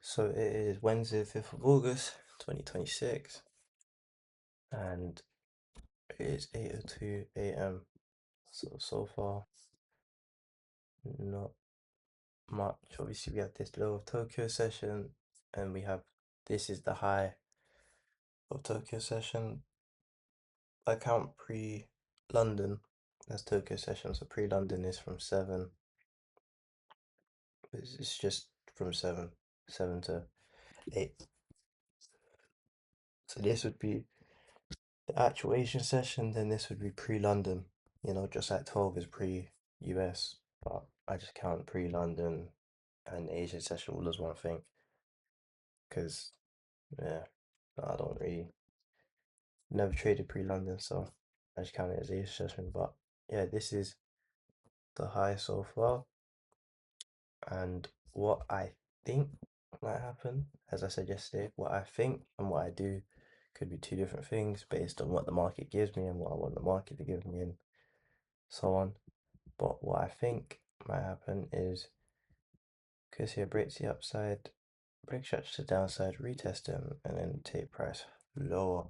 So it is Wednesday, 5th of August, 2026, and it is 8:02 a.m. So far, not much. Obviously, we have this low of Tokyo session, and we have this is the high of Tokyo session. I count pre-London as Tokyo session, so pre-London is from 7. It's just from 7 to 8. So this would be the actual Asian session, then this would be pre-London, just like 12 is pre-US, but I just count pre-London and Asian session all as one thing, because, yeah, I don't really, never traded pre-London, so I just count it as Asian session, but yeah, this is the high so far, and what I think might happen, as I said yesterday, what I think and what I do could be two different things based on what the market gives me and what I want the market to give me and so on. But what I think might happen is because here breaks the upside, break stretch to the downside, retest them, and then take price lower.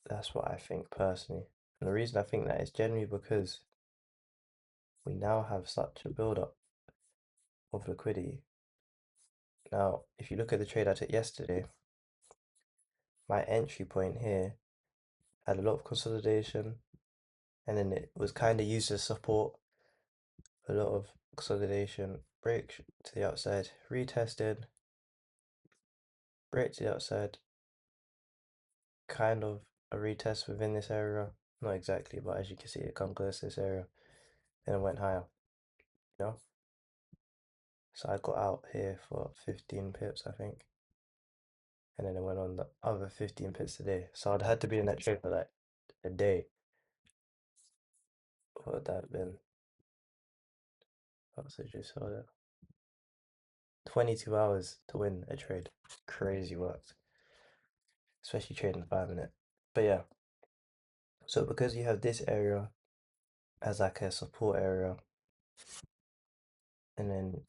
That's what I think personally. And the reason I think that is generally because we now have such a build up of liquidity. Now, if you look at the trade I took yesterday, my entry point here had a lot of consolidation, and then it was kind of used as support, a lot of consolidation, break to the outside, retested, break to the outside, kind of a retest within this area. Not exactly, but as you can see, it come close to this area. Then it went higher, you know? So I got out here for 15 pips, I think. And then it went on the other 15 pips today. So I'd had to be in that trade for like a day. What would that have been? So just saw that. 22 hours to win a trade. Crazy work. Especially trading 5 minute. But yeah, so because you have this area as like a support area, and then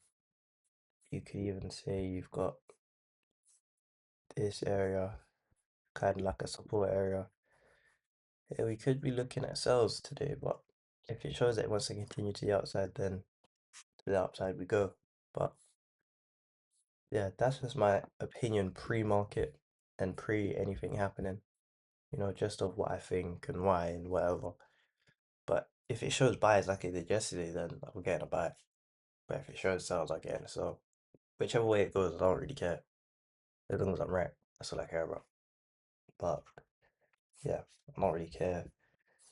you could even say you've got this area kind of like a support area. Yeah, we could be looking at sells today, but if it shows that it wants to continue to the outside, then to the upside we go. But yeah, that's just my opinion pre-market and pre anything happening, just of what I think and why and whatever. But if it shows buys like it did yesterday, then I'm getting a buy. But if it shows sells, I'm getting a sell. Whichever way it goes, I don't really care. As long as I'm right, that's all I care about. But yeah, I don't really care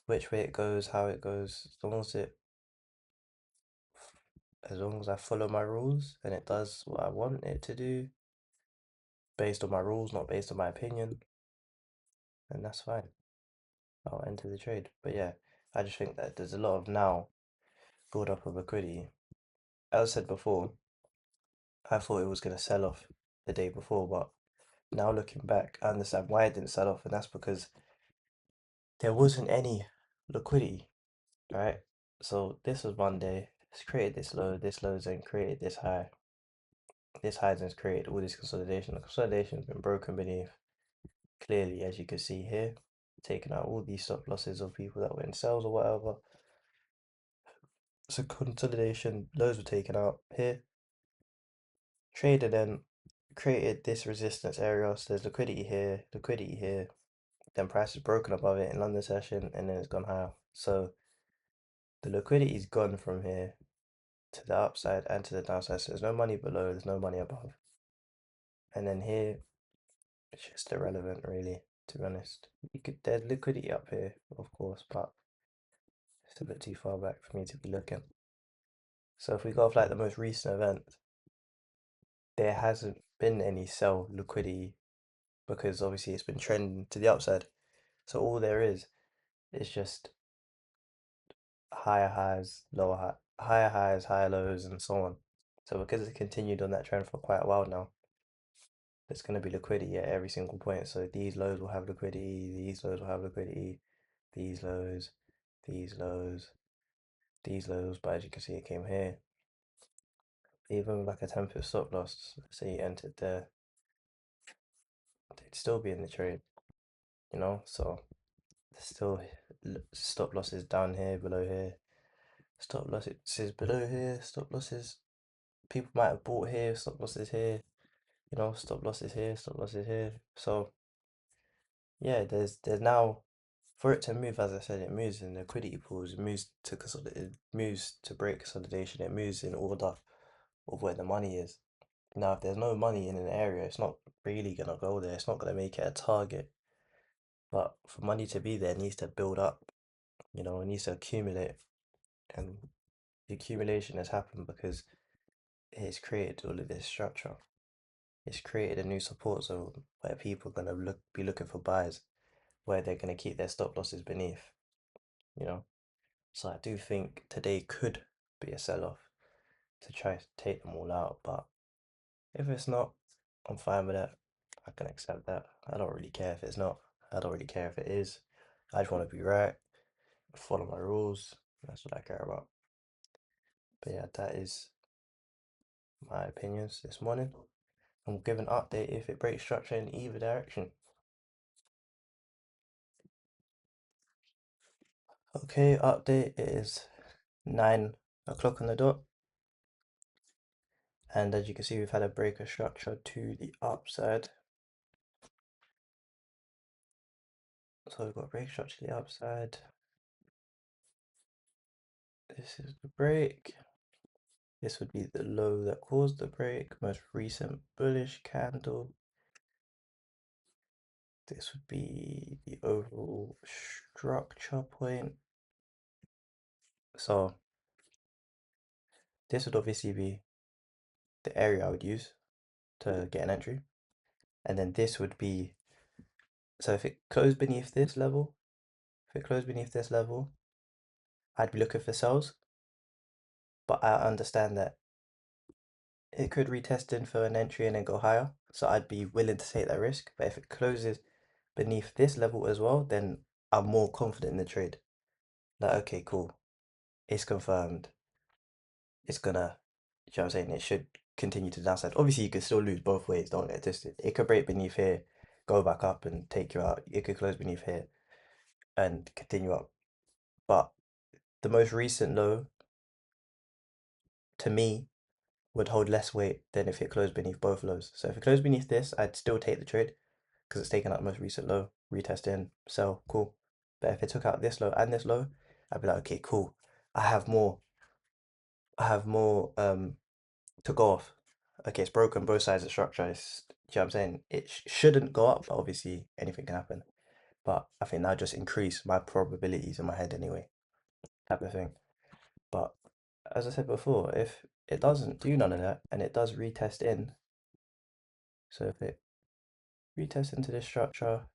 which way it goes, how it goes, as long as I follow my rules and it does what I want it to do based on my rules, not based on my opinion, then that's fine. I'll enter the trade. But yeah, I just think that there's a lot of now build up of liquidity. As I said before, I thought it was going to sell off the day before, but now looking back, I understand why it didn't sell off, and that's because there wasn't any liquidity, right? So this was one day, it's created this low then created this high. This high then created all this consolidation. The consolidation's been broken beneath. Clearly, as you can see here, taking out all these stop losses of people that were in sales or whatever. So consolidation, lows were taken out here. Trader then created this resistance area. So there's liquidity here. Then price is broken above it in London session, and then it's gone higher. So the liquidity's gone from here to the upside and to the downside. So there's no money below, there's no money above. And then here, it's just irrelevant, really, to be honest. There's liquidity up here, of course, but it's a bit too far back for me to be looking. So if we go off like the most recent event, there hasn't been any sell liquidity because obviously it's been trending to the upside. So all there is just higher highs, lower higher highs, higher lows, and so on. So because it's continued on that trend for quite a while now, there's going to be liquidity at every single point. So these lows will have liquidity, these lows will have liquidity, these lows, these lows, these lows. But as you can see, it came here, even with like a 10 pip stop loss, say you entered there, they'd still be in the trade, you know? So there's still stop losses down here, below here, stop losses below here, stop losses. People might have bought here, stop losses here, stop losses here, stop losses here. So yeah, there's now for it to move, as I said, it moves in liquidity pools, it moves to consolidate, it moves to break consolidation, it moves in order of where the money is. Now, if there's no money in an area, it's not really gonna go there. It's not gonna make it a target. But for money to be there, it needs to build up. It needs to accumulate, and the accumulation has happened because it's created all of this structure. It's created a new support zone where people are gonna be looking for buys, where they're gonna keep their stop losses beneath. You know, so I do think today could be a sell-off to try to take them all out. But if it's not, I'm fine with that. I can accept that. I don't really care if it's not. I don't really care if it is. I just want to be right, follow my rules. That's what I care about. But yeah, that is my opinions this morning. And we'll give an update if it breaks structure in either direction. Okay, update is 9 o'clock on the dot. And as you can see, we've had a break of structure to the upside. So we've got a break structure to the upside. This is the break. This would be the low that caused the break, most recent bullish candle. This would be the overall structure point. So this would obviously be the area I would use to get an entry. And then this would be, so if it closed beneath this level, I'd be looking for sells. But I understand that it could retest in for an entry and then go higher. So I'd be willing to take that risk. But if it closes beneath this level as well, then I'm more confident in the trade. Like, okay, cool. It's confirmed. It's gonna, you know what I'm saying? It should continue to the downside. Obviously, you could still lose both ways. Don't get it twisted. It could break beneath here, go back up and take you out. It could close beneath here and continue up. But the most recent low, to me, would hold less weight than if it closed beneath both lows. So if it closed beneath this, I'd still take the trade because it's taken out the most recent low, retest in, sell, cool. But if it took out this low and this low, I'd be like, okay, cool. I have more. I have more to go off. Okay, it's broken both sides of the structure. You know what I'm saying? It shouldn't go up, but obviously anything can happen. But I think that just increase my probabilities in my head anyway, type of thing. But as I said before, if it doesn't do none of that and it does retest in, so if it retests into this structure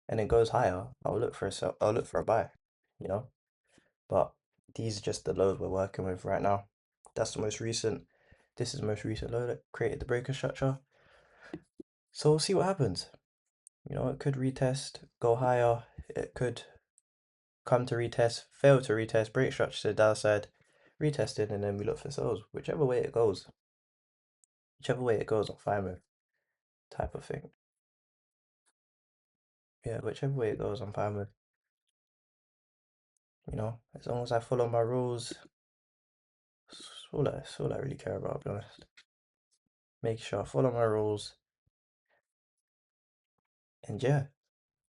and it goes higher, I'll look for a sell, I'll look for a buy, you know. But these are just the lows we're working with right now. That's the most recent. This is the most recent low that created the breaker structure. So we'll see what happens. It could retest, go higher. It could come to retest, fail to retest, break structure to the downside, retested, and then we look for sells. Whichever way it goes, I'm fine with, type of thing. Yeah, whichever way it goes, I'm fine with. As long as I follow my rules, that's all I really care about, to be honest. Make sure I follow my rules, and yeah,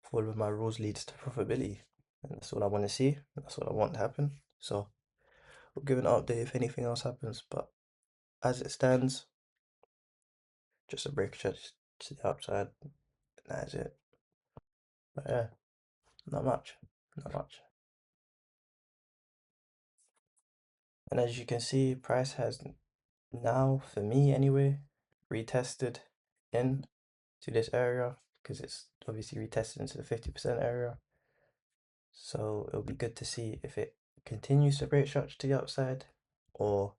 following my rules leads to profitability. And that's all I want to see. That's what I want to happen. So we'll give an update if anything else happens. But as it stands, just a break to the upside. That is it. But yeah, not much. Not much. And as you can see, price has now, for me anyway, retested in to this area because it's obviously retested into the 50% area. So it'll be good to see if it continues to break structure to the upside or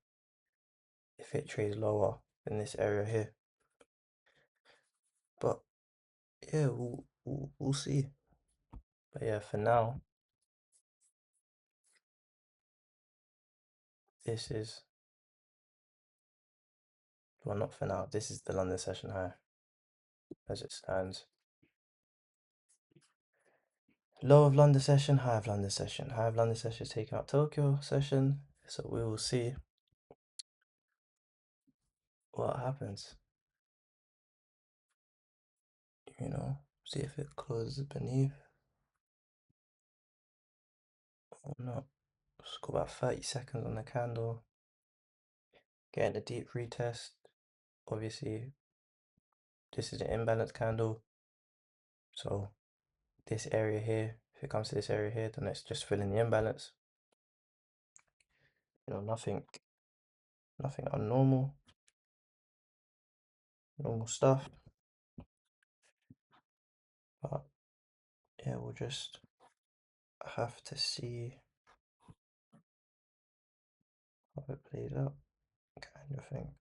if it trades lower than this area here. But yeah, we'll see. But yeah, for now, this is Well, not for now. This is the London session high as it stands. Low of London session, high of London session. High of London session is taking out Tokyo session. So we will see what happens. See if it closes beneath or not. Just got about 30 seconds on the candle. Getting a deep retest. Obviously, this is an imbalance candle. So this area here, if it comes to this area here, then it's just filling the imbalance. Nothing abnormal, normal stuff. But yeah, we'll just have to see how it plays out, kind of thing.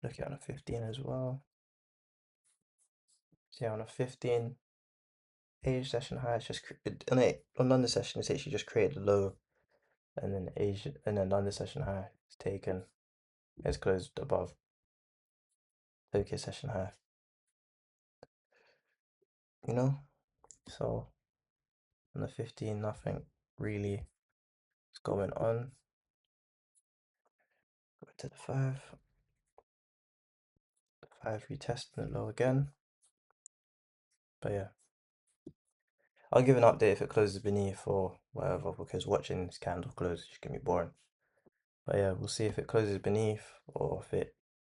Look at on a 15 as well. See on a 15 Asia session high, it's just on London session it's actually just created a low, and then Asia and then London session high is taken, it's closed above Tokyo session high. So on the 15, nothing really is going on. Go to the 5. The 5 retesting the low again. But yeah, I'll give an update if it closes beneath or whatever, because watching this candle close is gonna be boring. But yeah, we'll see if it closes beneath or if it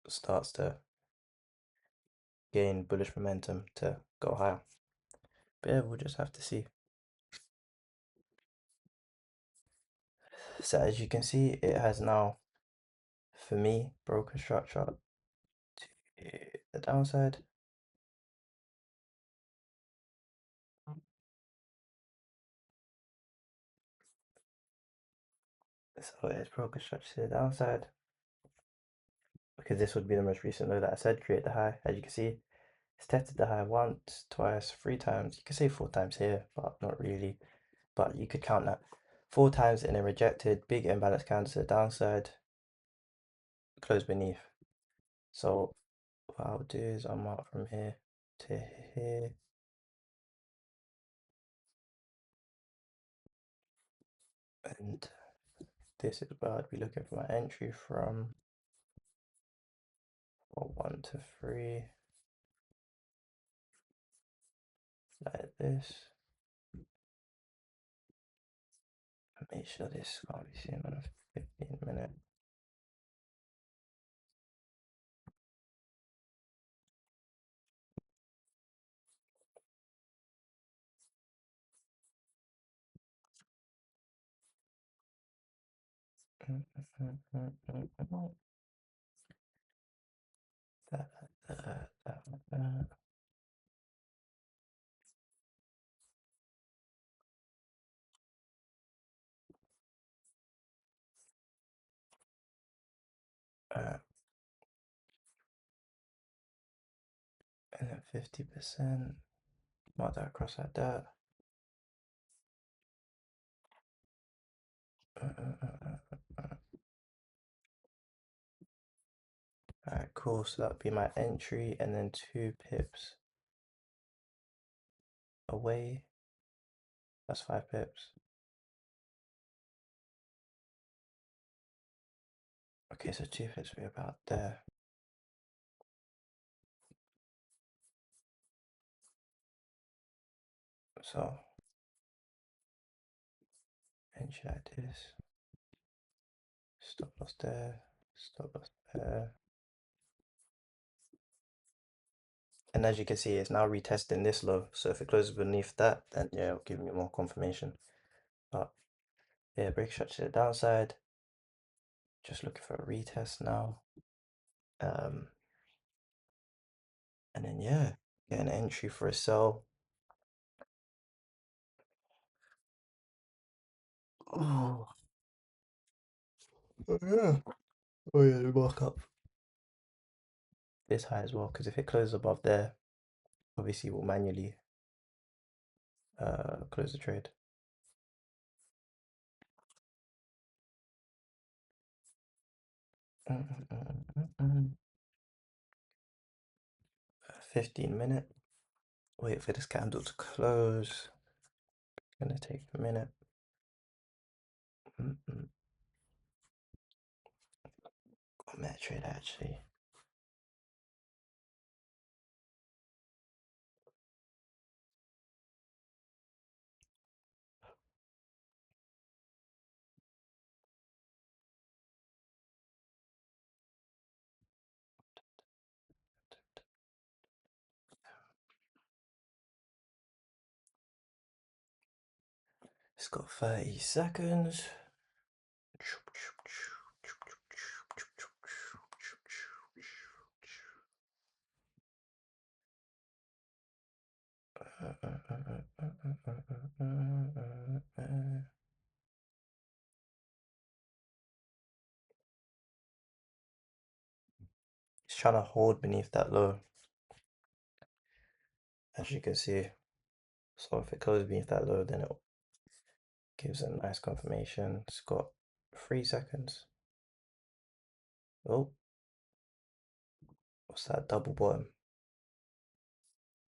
starts to gain bullish momentum to go higher. But yeah, we'll just have to see. So as you can see, it has now, for me, broken structure to the downside. So it's broken structure to the downside, because this would be the most recent low that I said create the high. As you can see, it's tested the high once, twice, 3 times. You could say 4 times here, but not really. But you could count that 4 times and then rejected, big imbalance candle to the downside, close beneath. So what I'll do is I'll mark from here to here. And this is where I'd be looking for my entry from, or 1 to 3, like this. Make sure this can't be seen on a 15-minute. And then 50%, mark that across like that. Alright, cool. So that would be my entry, and then 2 pips away. That's 5 pips. Okay, so 2 pips will be about there. So entry like this. Stop loss there. Stop loss there. And as you can see, it's now retesting this low. So if it closes beneath that, then yeah, it'll give me more confirmation. But yeah, break structure to the downside. Just looking for a retest now. And then yeah, get an entry for a sell. Oh, yeah. Oh yeah, the markup this high as well, because if it closes above there, obviously we'll manually close the trade. 15 minute. Wait for this candle to close. Gonna take a minute. Got a trade actually. It's got 30 seconds. It's trying to hold beneath that low, as you can see. So if it goes beneath that low, then it gives a nice confirmation. It's got 3 seconds. Oh, what's that double bottom?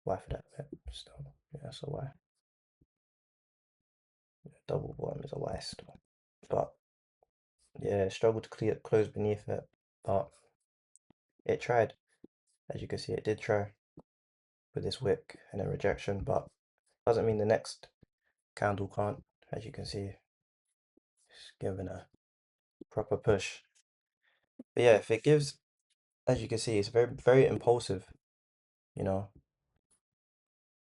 Why for that bit? Still, yeah, so why? Double bottom is a why still. But yeah, it struggled to close beneath it, but it tried. As you can see, it did try with this wick and a rejection, but doesn't mean the next candle can't. As you can see, it's given a proper push. But yeah, if it gives, as you can see, it's very impulsive. You know,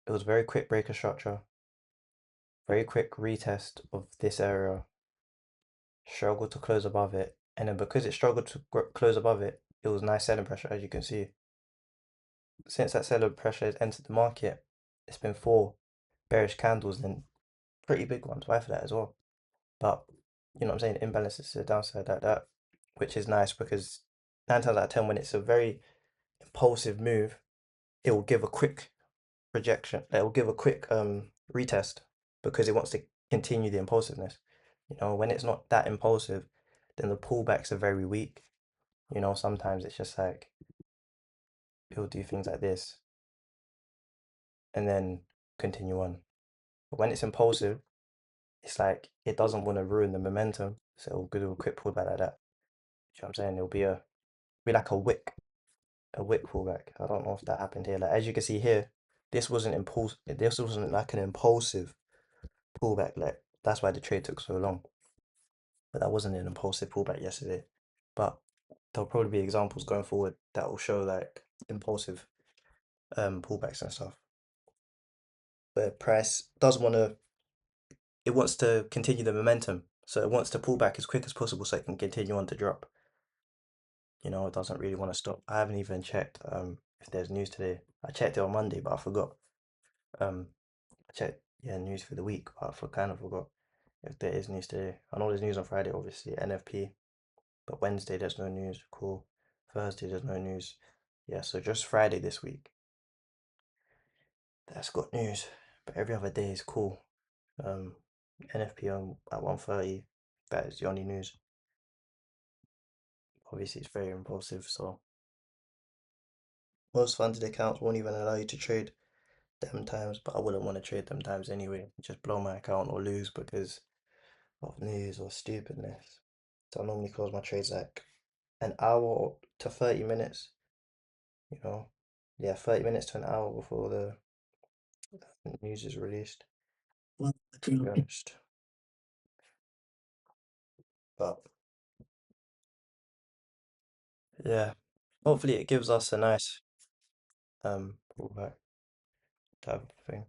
it was very quick breaker structure, very quick retest of this area, struggled to close above it, and then because it struggled to close above it, it was nice selling pressure. As you can see, since that seller pressure has entered the market, it's been 4 bearish candles and pretty big ones. Why for that as well? But you know what I'm saying? Imbalances to the downside like that, which is nice because 9 times out of 10, when it's a very impulsive move, it will give a quick rejection. It will give a quick retest because it wants to continue the impulsiveness. You know, when it's not that impulsive, then the pullbacks are very weak. You know, sometimes it's just like it'll do things like this and then continue on. But when it's impulsive, it's like it doesn't want to ruin the momentum, so it'll do a quick pullback like that. You know what I'm saying? It'll be like a wick pullback. I don't know if that happened here. Like as you can see here, this wasn't impulse. This wasn't like an impulsive pullback. Like that's why the trade took so long. But that wasn't an impulsive pullback yesterday. But there'll probably be examples going forward that will show like impulsive pullbacks and stuff. But price does want to. It wants to continue the momentum, so it wants to pull back as quick as possible so it can continue on to drop. You know, it doesn't really want to stop. I haven't even checked if there's news today. I checked it on Monday, but I forgot. Um, I checked, yeah, news for the week, but kind of forgot if there is news today. I know there's news on Friday, obviously, NFP, but Wednesday there's no news. Cool. Thursday there's no news. Yeah, so just Friday this week that's got news, but every other day is cool. Um, NFP on at 1:30. That is the only news. Obviously, it's very impulsive, so most funded accounts won't even allow you to trade them times, but I wouldn't want to trade them times anyway. Just blow my account or lose because of news or stupidness. So I normally close my trades like an hour to 30 minutes, you know. Yeah, 30 minutes to an hour before the news is released, to be honest. But yeah, hopefully it gives us a nice pullback type of thing.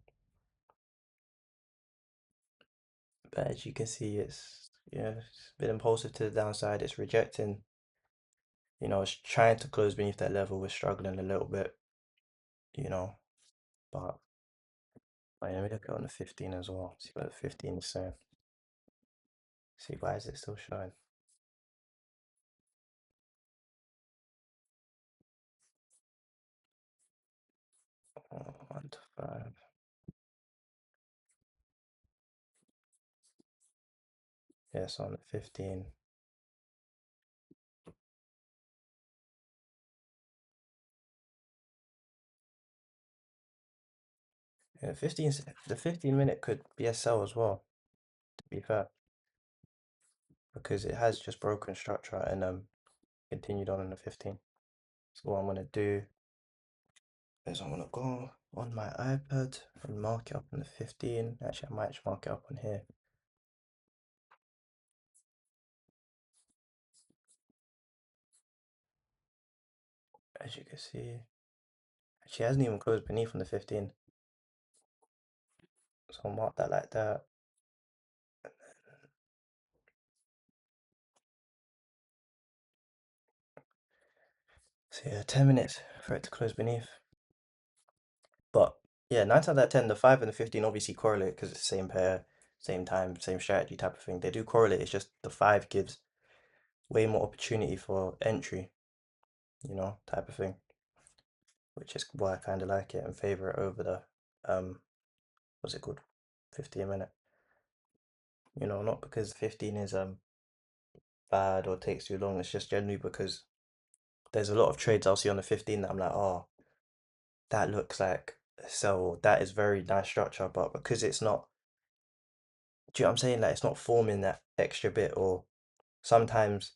But as you can see, it's a bit impulsive to the downside. It's rejecting, it's trying to close beneath that level. We're struggling a little bit, you know, but let me look at on the 15 as well. See what the 15 is saying. See why is it still showing? Oh, 1 to 5. Yes, on the 15. Yeah, the 15 minute could be a sell as well, to be fair, because it has just broken structure and continued on in the 15. So what I'm gonna do is I'm gonna go on my iPad and mark it up on the 15. Actually, I might just mark it up on here. As you can see, she hasn't even closed beneath on the 15. So I'll mark that like that. So yeah, 10 minutes for it to close beneath. But yeah, 9 times out of 10, the 5 and the 15 obviously correlate because it's the same pair, same time, same strategy type of thing. They do correlate, it's just the 5 gives way more opportunity for entry, type of thing, which is why I kind of like it and favor it over the, what's it called, 15 minute. Not because 15 is bad or takes too long, it's just generally because there's a lot of trades I'll see on the 15 that I'm like, oh, that looks like a sell, that is very nice structure, but because it's not, do you know what I'm saying? Like it's not forming that extra bit, or sometimes,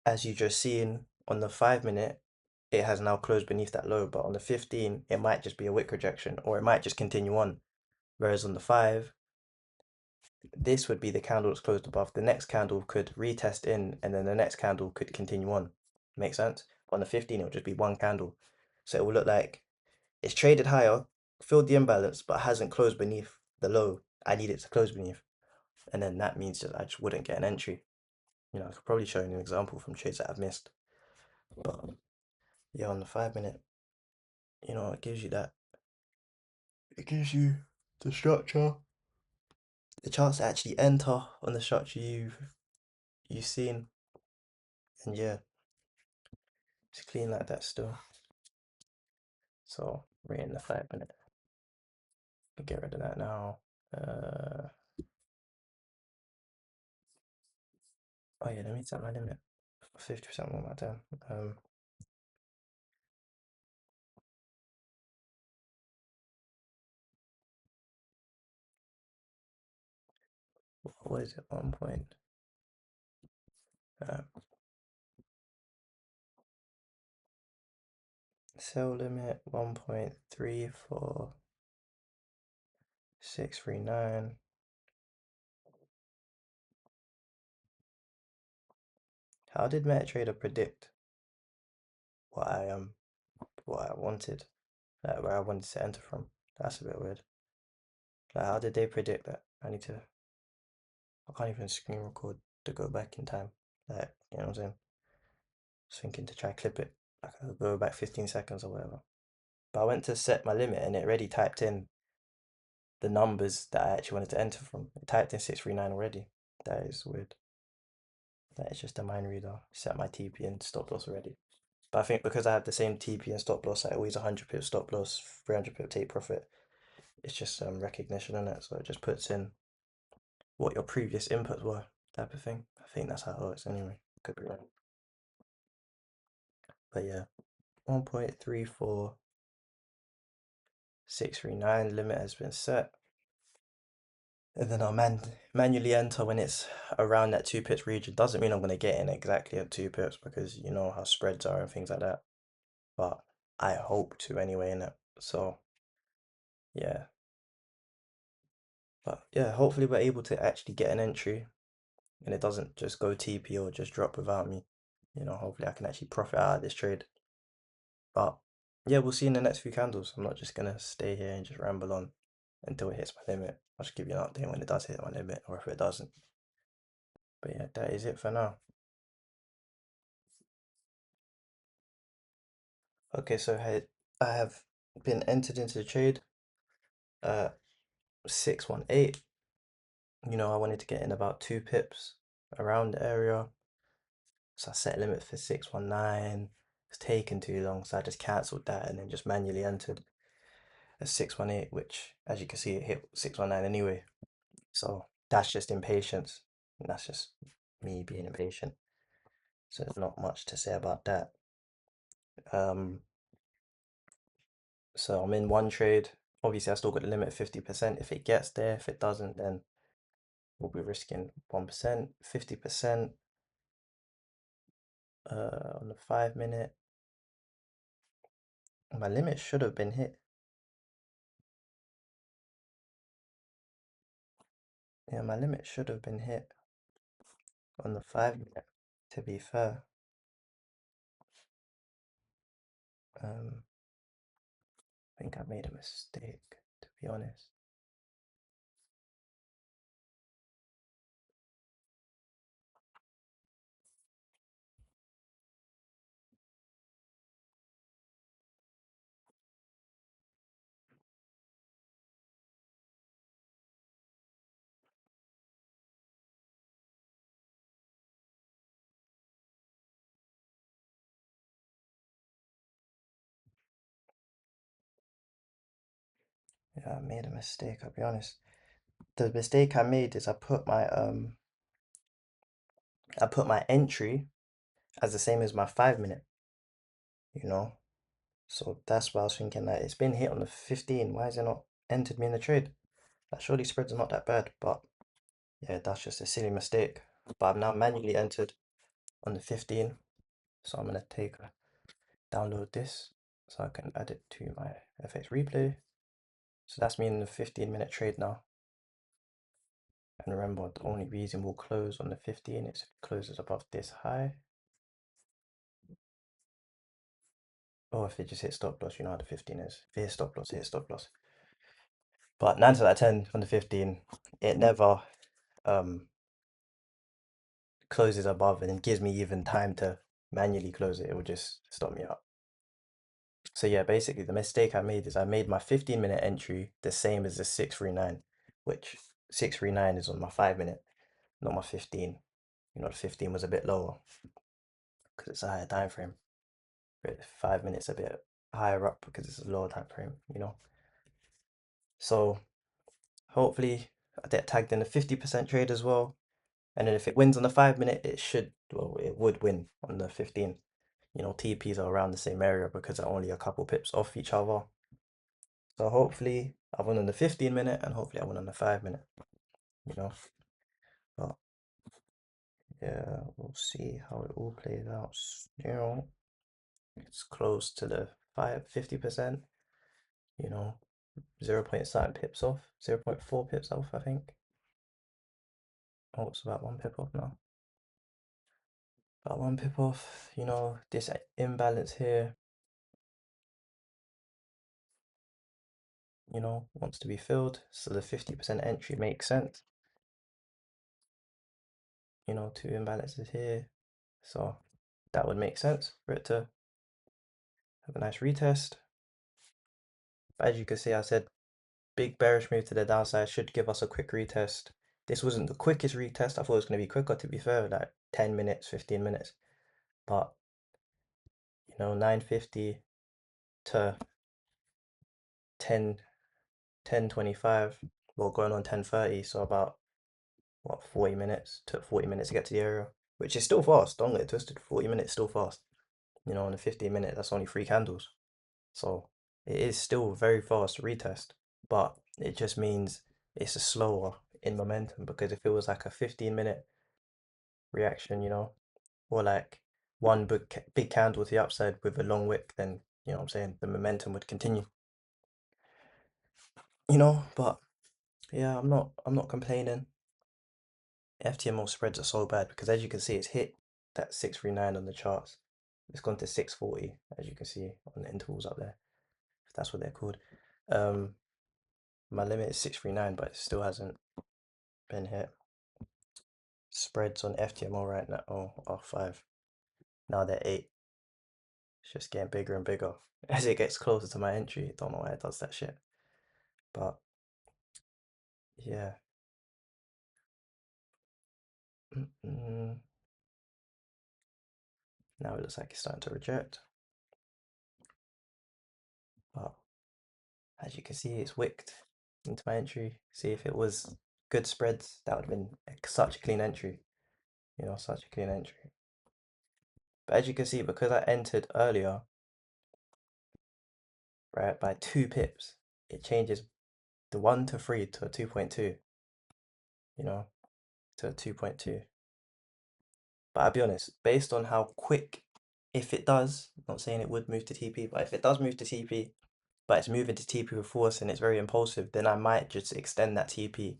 as you just seen on the 5 minute, it has now closed beneath that low, but on the 15, it might just be a wick rejection, or it might just continue on. Whereas on the 5, this would be the candle that's closed above. The next candle could retest in, and then the next candle could continue on. Make sense? On the 15, it would just be one candle. So it will look like it's traded higher, filled the imbalance, but hasn't closed beneath the low I need it to close beneath. And then that means that I just wouldn't get an entry. I could probably show you an example from trades that I've missed. But yeah, on the 5 minute, it gives you that. It gives you the structure, the chance to actually enter on the structure you've seen. And yeah, it's clean like that still. So right in the 5 minute. Get rid of that now. Uh, oh yeah, let me set my limit. 50% more my time. What is it? 1 point. Uh, Sell limit 1.34639. How did MetaTrader predict what I wanted, like where I wanted to enter from? That's a bit weird. Like, how did they predict that? I can't even screen record to go back in time. Like, you know what I'm saying? I was thinking to try clip it. Like, I'll go back 15 seconds or whatever. But I went to set my limit and it already typed in the numbers that I actually wanted to enter from. It typed in 639 already. That is weird. That is just a mind reader. Set my TP and stop loss already. But I think because I have the same TP and stop loss, I always 100 pip stop loss, 300 pip take profit. It's just recognition in it, so it just puts in what your previous inputs were, type of thing. I think that's how it works anyway. Could be wrong. But yeah, 1.34639 limit has been set. And then I'll manually enter when it's around that 2 pips region. Doesn't mean I'm going to get in exactly at 2 pips because you know how spreads are and things like that. But I hope to anyway in it. So yeah. But yeah, hopefully we're able to actually get an entry and it doesn't just go TP or just drop without me. Hopefully I can actually profit out of this trade. But yeah, we'll see in the next few candles. I'm not just gonna stay here and just ramble on until it hits my limit. I'll just give you an update when it does hit my limit or if it doesn't. But yeah, that is it for now. Okay, so I have been entered into the trade 618. I wanted to get in about 2 pips around the area. So I set a limit for 619. It's taken too long, so I just cancelled that and then just manually entered a 618, which as you can see it hit 619 anyway. So that's just impatience. And that's just me being impatient. So there's not much to say about that. Um, so I'm in one trade Obviously, I still got the limit 50%. If it gets there, if it doesn't, then we'll be risking 1%, 50% on the 5 minute. My limit should have been hit. Yeah, my limit should have been hit on the 5 minute, to be fair. I think I made a mistake, to be honest. Yeah, I made a mistake, I'll be honest. The mistake I made is I put my entry as the same as my 5 minute, you know? So that's why I was thinking that it's been hit on the 15. Why has it not entered me in the trade? Like, surely spreads are not that bad, but yeah, that's just a silly mistake. But I've now manually entered on the 15. So I'm gonna download this so I can add it to my FX replay. So that's me in the 15-minute trade now. And remember, the only reason we'll close on the 15 is if it closes above this high. Or if it just hits stop loss, you know how the 15 is. If it hits stop loss, it hits stop loss. But 9 out of 10 on the 15, it never um, closes above and it gives me even time to manually close it. It will just stop me up. So yeah, basically the mistake I made is I made my 15-minute entry the same as the 639, which 639 is on my 5 minute, not my 15. You know, the 15 was a bit lower because it's a higher time frame. But 5 minutes a bit higher up because it's a lower time frame, you know. So hopefully I get tagged in a 50% trade as well. And then if it wins on the 5 minute, well, it would win on the 15. You know, TPs are around the same area because they're only a couple pips off each other. So hopefully I won on the 15 minute and hopefully I won on the 5 minute, you know. But yeah, we'll see how it all plays out. You know, it's close to the 50%, you know, 0 point something pips off, 0.4 pips off, I think. Oh, it's about 1 pip off now. About 1 pip off, you know, this imbalance here, you know, wants to be filled. So the 50% entry makes sense. You know, two imbalances here. So that would make sense for it to have a nice retest. But as you can see, I said big bearish move to the downside should give us a quick retest. This wasn't the quickest retest. I thought it was going to be quicker, to be fair, like 10 minutes, 15 minutes. But, you know, 9:50 to 10, 10:25, well, going on 10:30, so about, what, 40 minutes? Took 40 minutes to get to the area, which is still fast. Don't get it twisted. 40 minutes still fast. You know, on a 15 minute, that's only 3 candles. So it is still very fast retest, but it just means it's a slower in momentum because if it was like a 15-minute reaction, you know, or like one big candle to the upside with a long wick, then you know what I'm saying, the momentum would continue. You know, but yeah, I'm not complaining. FTMO spreads are so bad because as you can see, it's hit that 639 on the charts. It's gone to 640, as you can see on the intervals up there, if that's what they're called. Um, my limit is 639, but it still hasn't been hit. Spreads on FTMO right now are 5. Now they're 8. It's just getting bigger and bigger as it gets closer to my entry. Don't know why it does that shit. But yeah. Mm-mm. Now it looks like it's starting to reject. But as you can see, it's wicked into my entry. See, if it was good spreads, that would have been such a clean entry. You know, such a clean entry. But as you can see, because I entered earlier, right, by 2 pips, it changes the 1 to 3 to a 2.2, you know, to a 2.2. But I'll be honest, based on how quick, if it does, not saying it would move to TP, but if it does move to TP, but it's moving to TP with force and it's very impulsive, then I might just extend that TP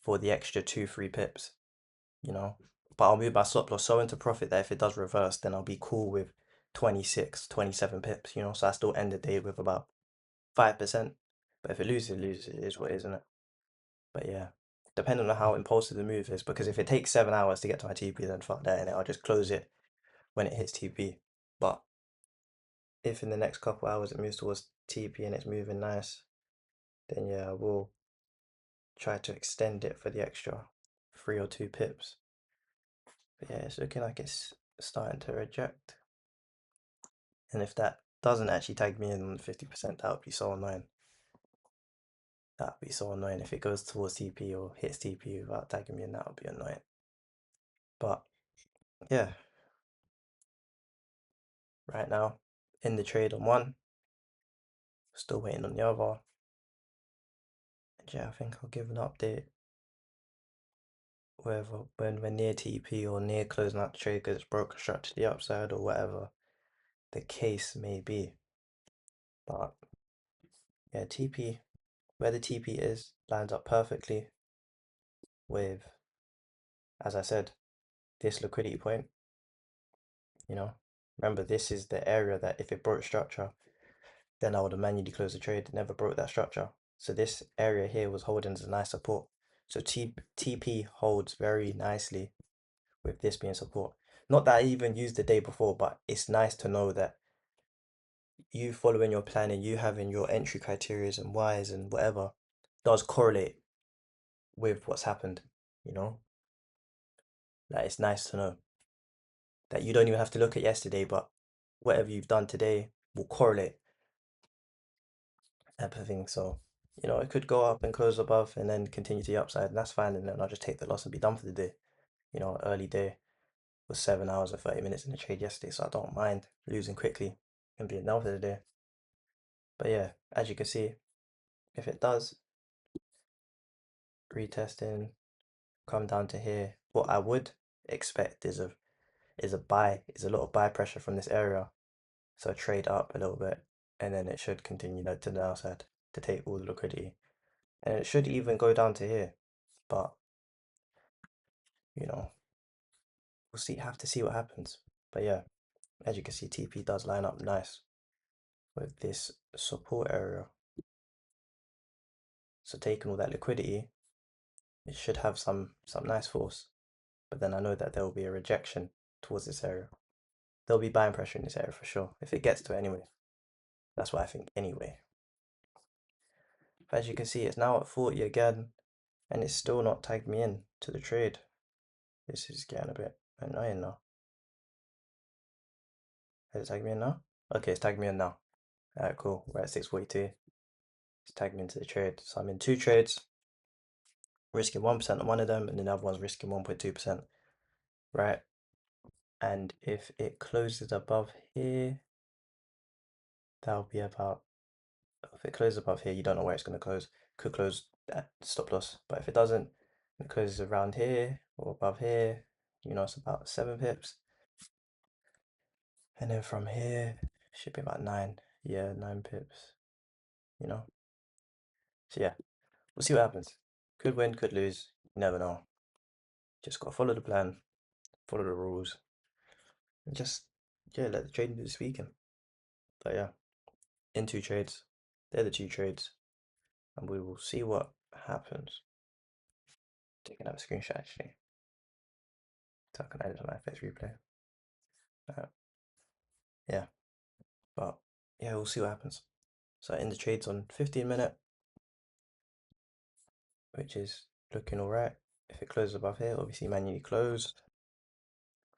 for the extra 2, 3 pips, you know. But I'll move my stop loss so into profit that if it does reverse, then I'll be cool with 26, 27 pips, you know. So I still end the day with about 5%. But if it loses, it loses. It is what it is, isn't it? But yeah, depending on how impulsive the move is, because if it takes 7 hours to get to my TP, then fuck that, and I'll just close it when it hits TP. But if in the next couple hours it moves towards TP and it's moving nice, then yeah, I will try to extend it for the extra 3 or 2 pips. But yeah, it's looking like it's starting to reject. And if that doesn't actually tag me in on 50%, that would be so annoying. That would be so annoying if it goes towards TP or hits TP without tagging me in. That would be annoying. But yeah, right now in the trade on one, still waiting on the other. And yeah, I think I'll give an update whether when we're near TP or near closing out the trade because it's broken structure to the upside or whatever the case may be. But yeah, TP, where the TP is, lines up perfectly with, as I said, this liquidity point, you know. Remember, this is the area that if it broke structure, then I would have manually closed the trade. It never broke that structure. So this area here was holding as a nice support. So TP holds very nicely with this being support. Not that I even used the day before, but it's nice to know that you following your plan and you having your entry criterias and whys and whatever does correlate with what's happened, you know? Like it's nice to know that you don't even have to look at yesterday, but whatever you've done today will correlate type of thing. So, you know, it could go up and close above and then continue to the upside, and that's fine. And then I'll just take the loss and be done for the day. You know, early day was 7 hours and 30 minutes in the trade yesterday, so I don't mind losing quickly and being done for the day. But yeah, as you can see, if it does, retesting, come down to here, what I would expect is a lot of buy pressure from this area. So trade up a little bit, and then it should continue to the downside to take all the liquidity. And it should even go down to here. But, you know, we'll see, have to see what happens. But yeah, as you can see, TP does line up nice with this support area. So taking all that liquidity, it should have some nice force. But then I know that there will be a rejection towards this area. There'll be buying pressure in this area for sure, if it gets to it anyway. That's what I think anyway. But as you can see, it's now at 40 again, and it's still not tagged me in to the trade. This is getting a bit annoying now. Has it tagged me in now? Okay, it's tagged me in now. Alright, cool. We're at 642. It's tagged me into the trade. So I'm in 2 trades, risking 1% on one of them, and the other one's risking 1.2%. Right? And if it closes above here, that'll be about, if it closes above here, you don't know where it's going to close. Could close at stop loss, but if it doesn't, it closes around here or above here, you know, it's about 7 pips. And then from here, should be about 9. Yeah, 9 pips, you know. So yeah, we'll see what happens. Could win, could lose, you never know. Just gotta follow the plan, follow the rules, and just, yeah, let the trading do the speaking. But yeah, in 2 trades, they're the 2 trades, and we will see what happens. Take another screenshot actually, so I can add it to my FX replay. Yeah, but yeah, we'll see what happens. So in the trades on 15 minute, which is looking alright. If it closes above here, obviously manually close.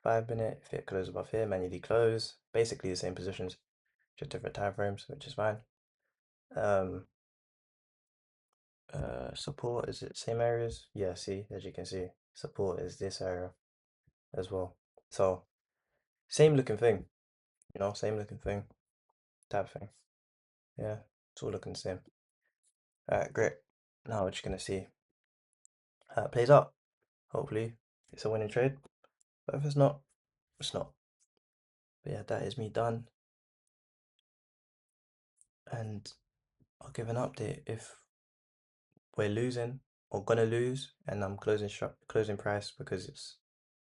5 minute, if it closes above here, manually close. Basically the same positions, just different time frames, which is fine. Support, is it same areas? Yeah, see, as you can see, support is this area as well. So same looking thing, you know, same looking thing, type thing. Yeah, it's all looking the same. Alright, great. Now we're just gonna see how it plays out. Hopefully, it's a winning trade. But if it's not, it's not. But yeah, that is me done. And I'll give an update if we're losing or gonna lose, and I'm closing price because it's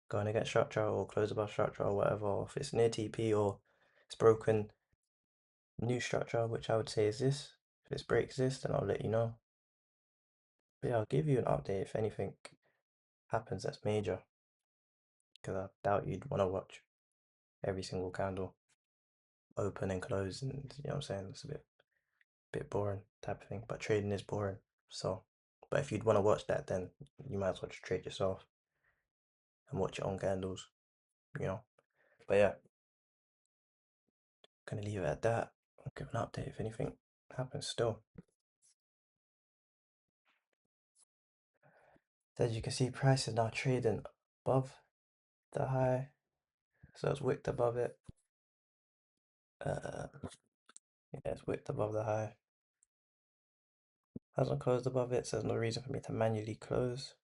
going against structure or close above structure or whatever. Or if it's near TP or it's broken new structure, which I would say is this. If this breaks this, then I'll let you know. But yeah, I'll give you an update if anything happens that's major, because I doubt you'd want to watch every single candle open and close, and you know what I'm saying? It's a bit boring type of thing. But trading is boring. So, but if you'd want to watch that, then you might as well just trade yourself and watch your own candles, you know. But yeah, gonna leave it at that. I'll give an update if anything happens still. So as you can see, price is now trading above the high. So it's wicked above it. Uh, yeah, it's wicked above the high. Hasn't closed above it, so there's no reason for me to manually close.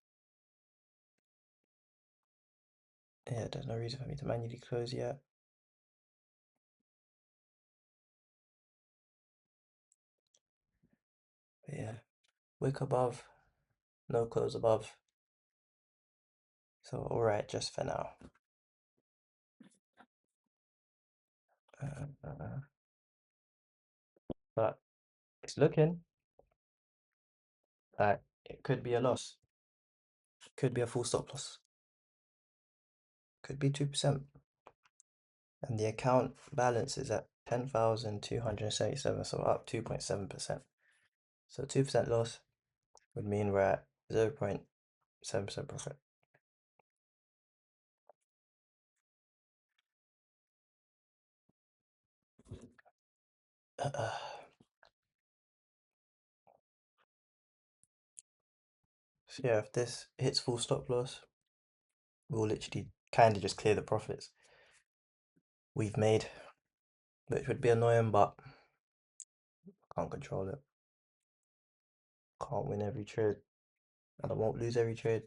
Yeah, there's no reason for me to manually close yet. But yeah, wick above, no close above. So alright, just for now. But it's looking like it could be a loss. Could be a full stop loss. Could be 2%. And the account balance is at 10,277, so up 2.7%. So 2% loss would mean we're at 0.7% profit. So yeah, if this hits full stop loss, we'll literally kind of just clear the profits we've made, which would be annoying, but can't control it. Can't win every trade, and I won't lose every trade.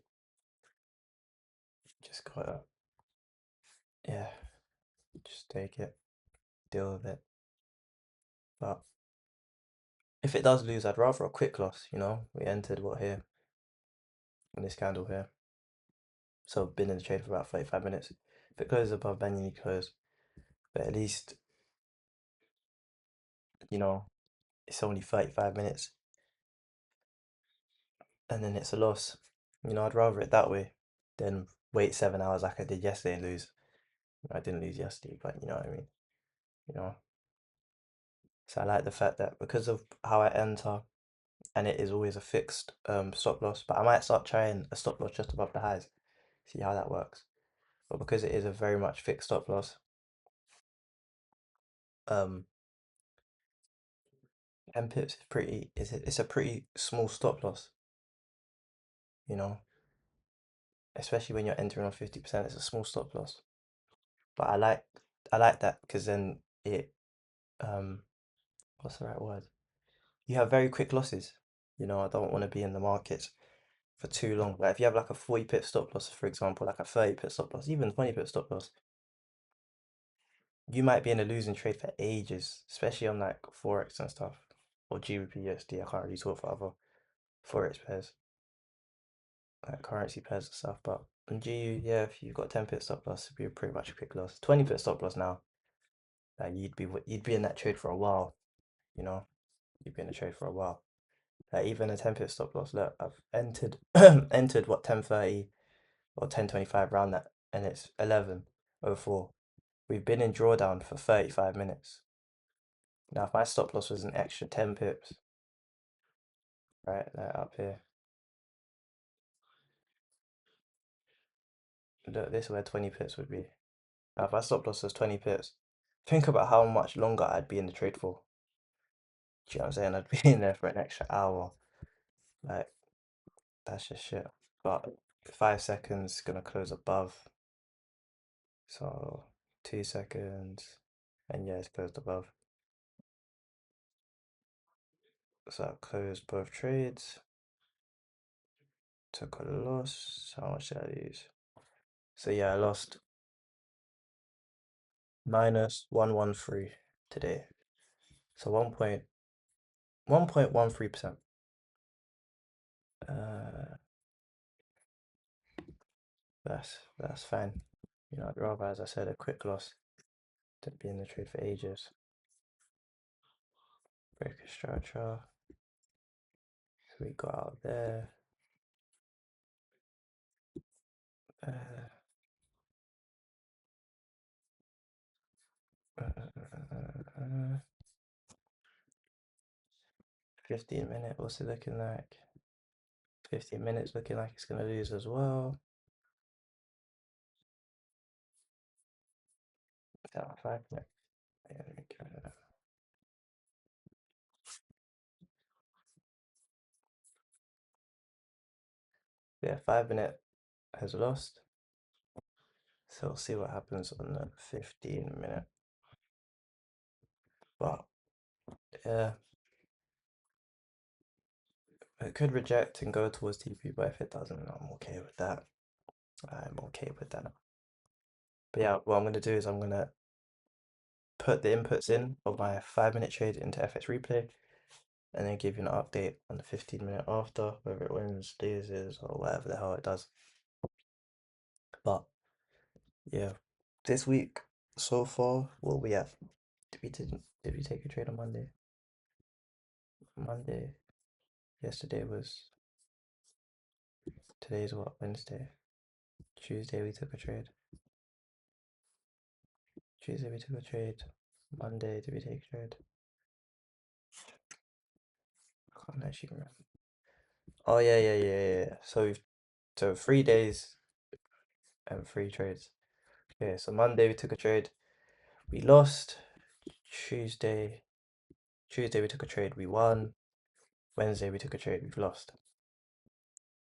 Just gotta, yeah, just take it, deal with it. But if it does lose, I'd rather a quick loss, you know? We entered what here? In this candle here. So been in the trade for about 35 minutes. If it closes above, then you need to close. But at least, you know, it's only 35 minutes and then it's a loss. You know, I'd rather it that way than wait 7 hours like I did yesterday and lose. I didn't lose yesterday, but you know what I mean? You know. So I like the fact that because of how I enter and it is always a fixed stop loss, but I might start trying a stop loss just above the highs, see how that works. But because it is a very much fixed stop loss, um 10 pips is pretty it's a pretty small stop loss, you know, especially when you're entering on 50%, it's a small stop loss. But I like that because then it um what's the right word? You have very quick losses. You know, I don't want to be in the markets for too long. Like if you have like a 40 pip stop loss, for example, like a 30 pip stop loss, even 20 pip stop loss, you might be in a losing trade for ages, especially on like Forex and stuff. Or GBP USD. I can't really talk for other Forex pairs, like currency pairs and stuff. But on GU, yeah, if you've got 10 pip stop loss, it'd be pretty much a quick loss. 20 pip stop loss now, like you'd be in that trade for a while, you know. You'd be in the trade for a while. Like even a 10 pip stop loss. Look, I've entered entered what 10:30 or 10:25 round that, and it's 11:04. We've been in drawdown for 35 minutes. Now, if my stop loss was an extra 10 pips, right, like up here, look, this is where 20 pips would be. Now, if my stop loss was 20 pips, think about how much longer I'd be in the trade for. Do you know what I'm saying? I'd be in there for an extra hour. Like, that's just shit. But 5 seconds gonna close above. So 2 seconds. And yeah, it's closed above. So I closed both trades, took a loss. How much did I lose? So yeah, I lost -113 today. So 1.13%. Uh, that's fine. You know, I'd rather, as I said, a quick loss than be in the trade for ages. Break a structure. So we got out there. Uh, 15 minute, what's it looking like? 15 minutes looking like it's gonna lose as well. Down 5 minutes. There we go. Yeah, 5 minute has lost. So we'll see what happens on the 15 minute. But yeah, it could reject and go towards TP, but if it doesn't, I'm okay with that. I'm okay with that. But yeah, what I'm gonna do is I'm gonna put the inputs in of my 5 minute trade into FX replay and then give you an update on the 15 minute after, whether it wins, loses, or whatever the hell it does. But yeah, this week so far, what we at? Did we take a trade on Monday? Monday. Yesterday was today's what? Wednesday. Tuesday we took a trade. Tuesday we took a trade. Monday did we take a trade? I can't actually remember. Oh yeah. So 3 days and 3 trades. Okay, so Monday we took a trade. We lost. Tuesday Tuesday we took a trade. We won. Wednesday we took a trade. We've lost.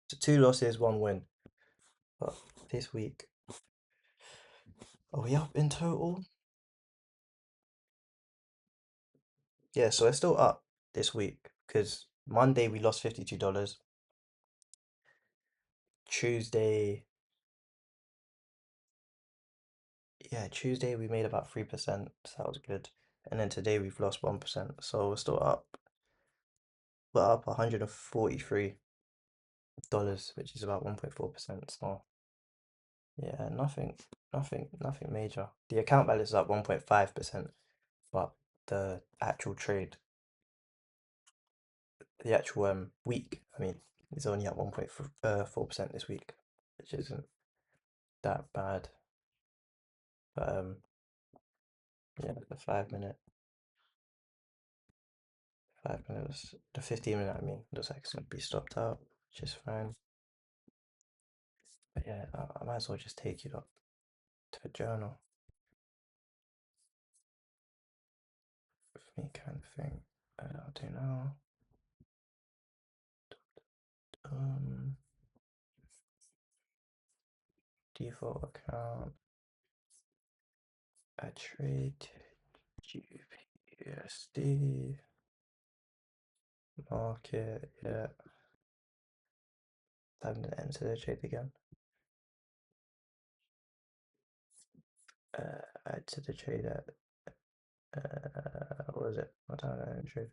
So 2 losses, 1 win. But this week, are we up in total? Yeah, so we're still up this week because Monday we lost $52. Tuesday, yeah, Tuesday we made about 3%, so that was good. And then today we've lost 1%, so we're still up. We're up $143, which is about 1.4%. So yeah, nothing major. The account balance is up 1.5%, but the actual trade, the actual week, I mean, is only at 1.4% this week, which isn't that bad. But yeah, the 5 minutes, the 15 minute, I mean, looks like it's gonna be stopped out, which is fine. But yeah, I might as well just take it up to a journal with me kind of thing. I'll do now. Um, Default account, I trade GBUSD, market, yeah. Time to enter the trade again. Add to the trade at, what was it? What time did I enter trade?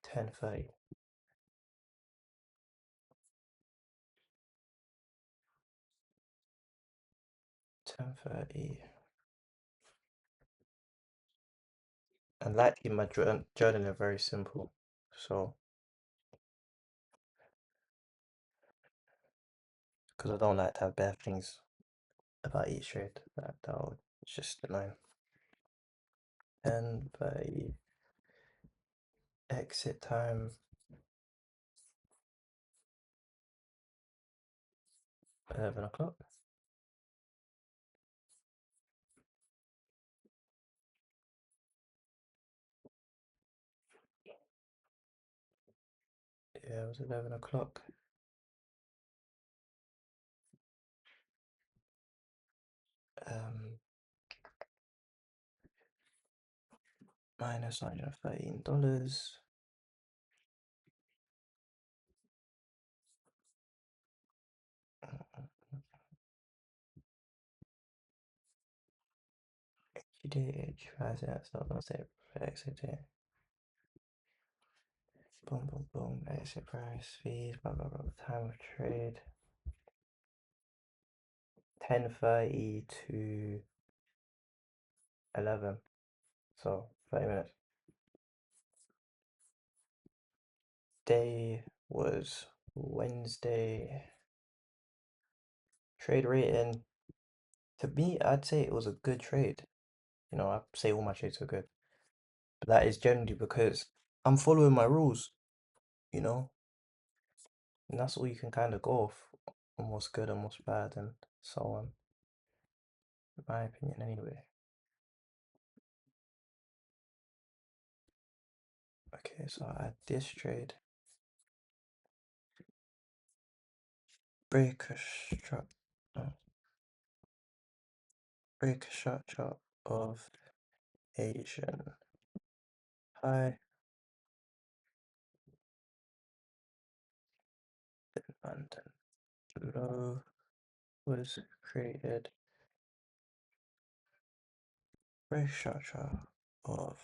10:30. 10:30. And likely my journal are very simple. So, because I don't like to have bad things about each trade, that it's just annoying. 10:30. Exit time 11 o'clock. Yeah, it was 11 o'clock. Um, minus $113. You did try that, so don't say exit it. Boom, boom, boom. Exit price, fees, blah, blah, blah. Time of trade 10:30 to 11. So 30 minutes. Day was Wednesday. Trade rating. To me, I'd say it was a good trade. I say all my trades are good. But that is generally because I'm following my rules, you know? And that's all you can kind of go off on what's good and what's bad and so on, in my opinion, anyway. Okay, so I add this trade. Break a structure. Break a structure of Asian high London low was created. Break structure of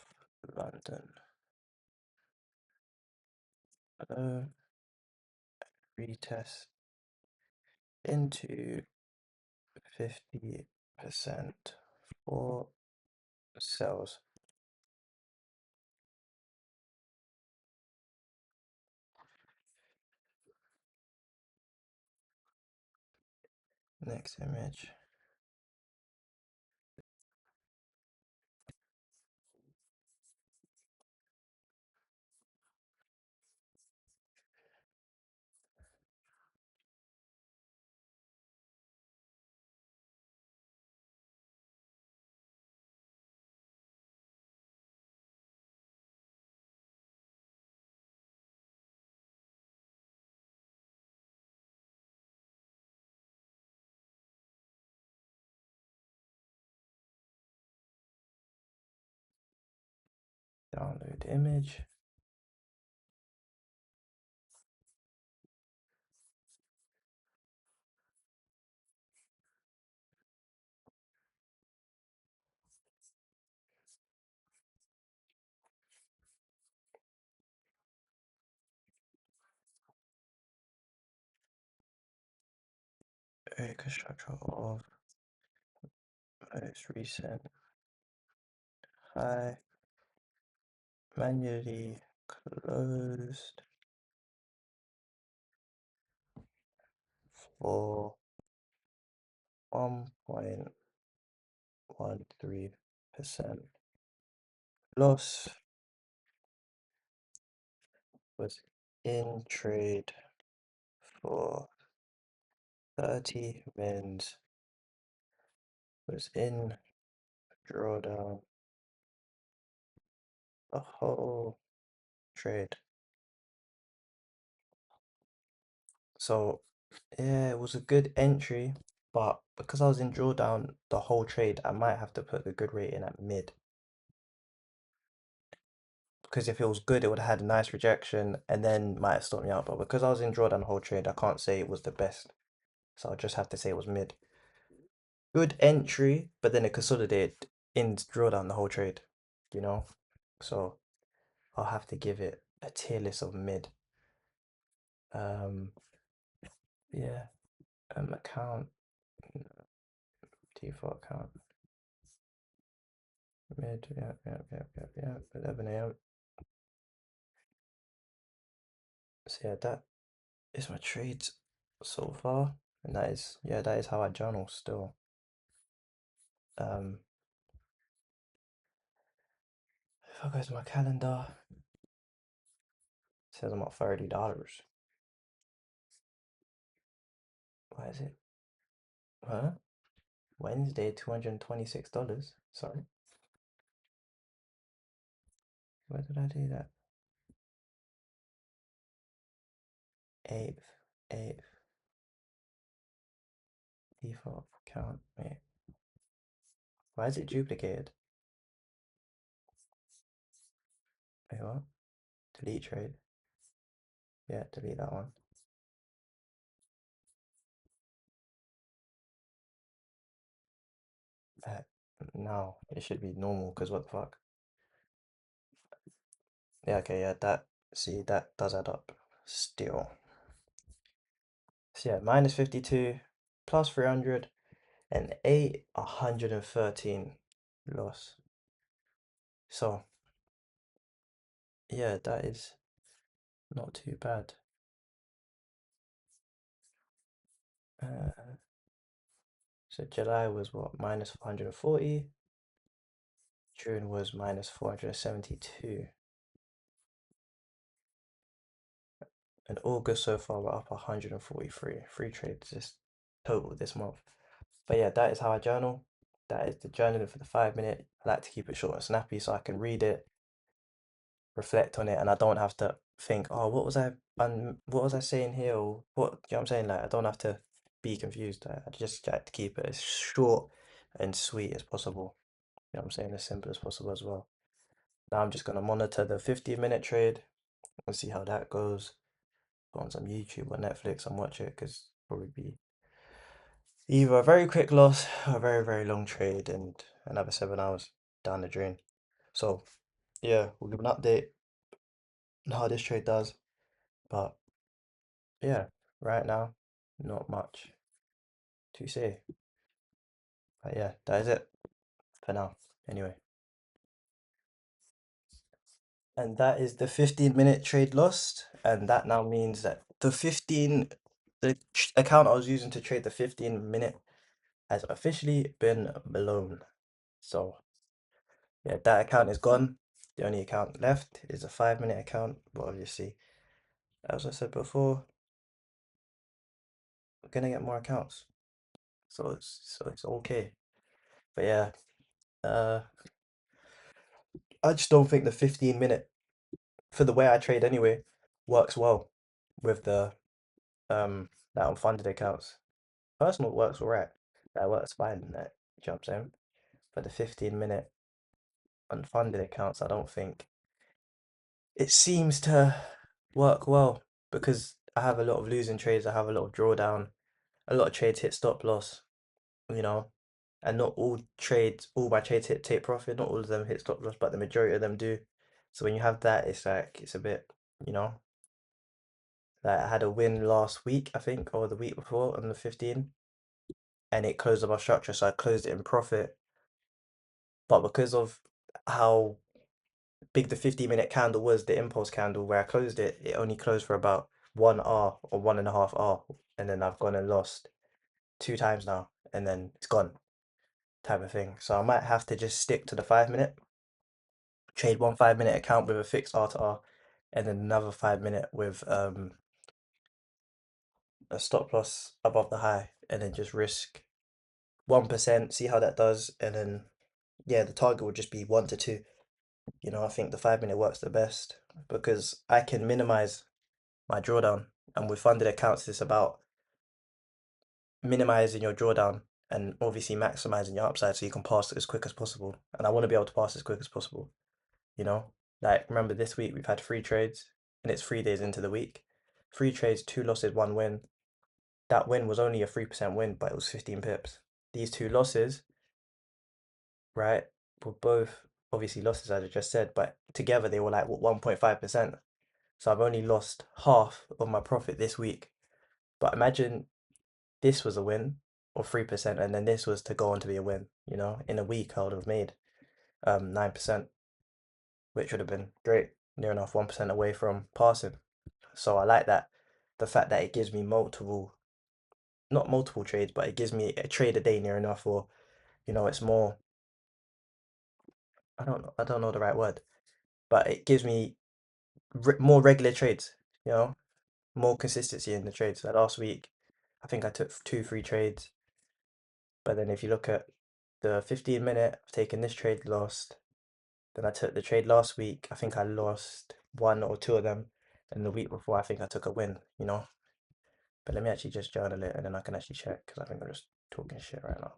London low retest into 50% for cells. Next image. Download image. Break a structure of most recent high manually closed for 1.13%. Loss was in trade for 30 wins, was in drawdown the whole trade. So yeah, it was a good entry, but because I was in drawdown the whole trade, I might have to put the good rating at mid. Because if it was good, it would have had a nice rejection and then might have stopped me out. But because I was in drawdown the whole trade, I can't say it was the best. So I'll just have to say it was mid. Good entry, but then it consolidated in drawdown the whole trade, you know? So I'll have to give it a tier list of mid. Um, yeah, account, default account, mid, yeah, 11 a.m. So yeah, that is my trades so far. And that is how I journal still. Um, if I go to my calendar, it says I'm at $30. Why is it? Huh? Wednesday, $226. Sorry. Where did I do that? 8th, 8th, default account. Wait. Why is it duplicated? Wait, what? Delete trade. Yeah, delete that one. Uh, no, it should be normal because what the fuck? Yeah, okay, yeah, that, see, that does add up still. So yeah, minus 52, plus 300, and 113 loss. So yeah, that is not too bad. Uh, so July was what, minus 440, June was minus 472, and August so far we're up 143. Free trades this total this month. But yeah, that is how I journal. That is the journaling for the 5 minute. I like to keep it short and snappy so I can read it, reflect on it, and I don't have to think, oh, what was I saying here, or what, you know what I'm saying? Like I don't have to be confused. I just like to keep it as short and sweet as possible. You know what I'm saying? As simple as possible as well. Now I'm just gonna monitor the 15-minute trade and see how that goes. Go on some YouTube or Netflix and watch it because probably be either a very quick loss or a very, very long trade and another 7 hours down the drain. So yeah, we'll give an update on how this trade does. But yeah, right now, not much to say. But yeah, that is it for now. Anyway, and that is the 15-minute trade lost. And that now means that the account I was using to trade the 15-minute has officially been blown. So yeah, that account is gone. The only account left is a 5-minute account. But obviously, as I said before, we're gonna get more accounts. So it's okay. But yeah, uh I just don't think the 15-minute, for the way I trade anyway, works well with the that unfunded accounts. Personal works alright. That works fine, that, you know what I'm saying? But the 15-minute unfunded accounts, I don't think it seems to work well because I have a lot of losing trades, I have a lot of drawdown, a lot of trades hit stop loss, you know, and not all my trades hit take profit, not all of them hit stop loss, but the majority of them do. So when you have that, it's like it's a bit, you know, like I had a win last week, I think, or the week before on the 15, and it closed above structure, so I closed it in profit. But because of how big the 50-minute candle was, the impulse candle where I closed it, it only closed for about 1 hour or 1.5 hours, and then I've gone and lost 2 times now, and then it's gone type of thing. So I might have to just stick to the 5 minute, trade one 5 minute account with a fixed R to R, and then another 5 minute with a stop loss above the high, and then just risk 1%, see how that does, and then yeah, the target would just be 1 to 2. You know, I think the 5 minute works the best because I can minimize my drawdown, and with funded accounts, it's about minimizing your drawdown and obviously maximizing your upside so you can pass it as quick as possible. And I want to be able to pass as quick as possible, you know? Like, remember this week we've had 3 trades and it's 3 days into the week. 3 trades, 2 losses, 1 win. That win was only a 3% win, but it was 15 pips. These 2 losses, right, were both obviously losses, as I just said, but together they were like what, 1.5%. So I've only lost half of my profit this week. But imagine this was a win or 3%, and then this was to go on to be a win, you know, in a week I would have made 9%, which would have been great, near enough 1% away from passing. So I like that. The fact that it gives me not multiple trades, but it gives me a trade a day near enough, or you know, it's more, I don't know the right word, but it gives me more regular trades, you know, more consistency in the trades. Like last week, I think I took two, three trades, but then if you look at the 15 minute, I've taken this trade, lost. Then I took the trade last week. I think I lost one or two of them. And the week before, I think I took a win, you know. But let me actually just journal it and then I can actually check because I think I'm just talking shit right now.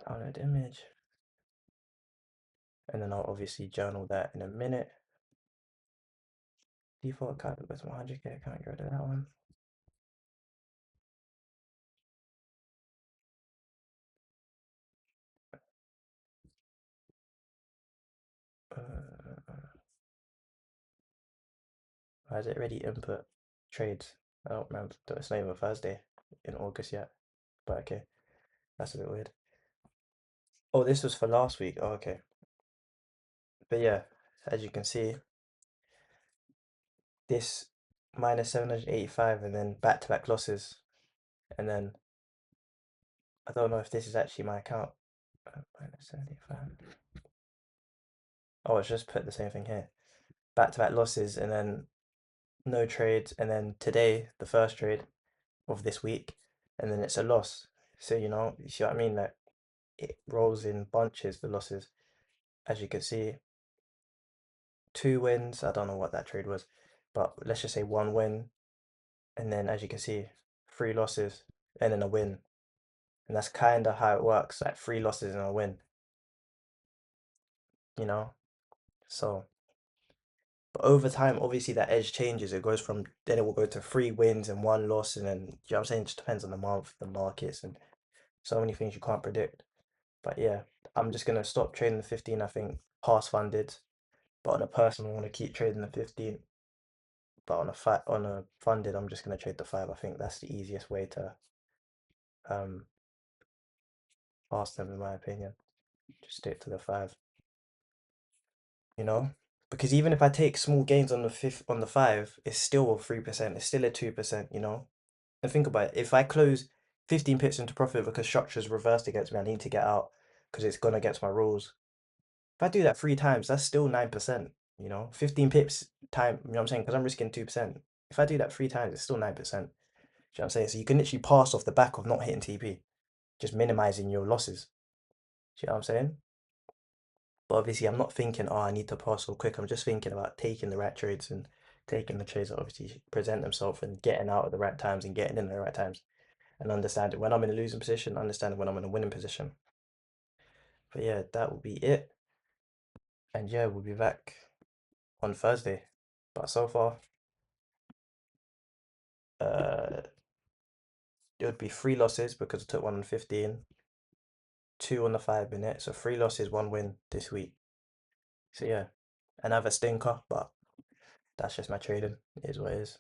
Download image. And then I'll obviously journal that in a minute. Default account with my 100K account, get rid of that one. Why is it already input trades? I don't remember. It's not even Thursday in August yet. But okay, that's a bit weird. Oh, this was for last week. Oh, okay. But yeah, as you can see, this minus 785 and then back-to-back losses. And then I don't know if this is actually my account. Minus 75. Oh, it's just put the same thing here. Back-to-back losses and then no trades. And then today, the first trade of this week, and then it's a loss. So, you see what I mean? Like it rolls in bunches, the losses. As you can see, 2 wins. I don't know what that trade was, but let's just say 1 win. And then as you can see, 3 losses and then a win. And that's kind of how it works, like 3 losses and a win, you know? So, but over time, obviously that edge changes. It goes from, then it will go to 3 wins and 1 loss. And then, you know what I'm saying? It just depends on the month, the markets, and so many things you can't predict. But yeah, I'm just going to stop trading the 15, I think, past funded. But on a personal, I want to keep trading the 15. But on a funded, I'm just going to trade the 5. I think that's the easiest way to um pass them, in my opinion. Just stick to the 5. you know? Because even if I take small gains on the 5, it's still a 3%, it's still a 2%. And think about it, if I close 15 pips into profit because structure's reversed against me, I need to get out because it's gone against my rules. If I do that 3 times, that's still 9%. 15 pips time, you know what I'm saying? Because I'm risking 2%. If I do that 3 times, it's still 9%. You know what I'm saying? So you can literally pass off the back of not hitting TP, just minimizing your losses. Do you know what I'm saying? But obviously, I'm not thinking, oh, I need to pass so quick. I'm just thinking about taking the right trades and taking the trades that obviously present themselves and getting out at the right times and getting in the right times and understanding when I'm in a losing position, understanding when I'm in a winning position. But yeah, that will be it. And yeah, we'll be back on Thursday. But so far, uh, it would be 3 losses because I took one on 15, 2 on the 5 minute. So 3 losses, 1 win this week. So yeah, another stinker, but that's just my trading. It is what it is.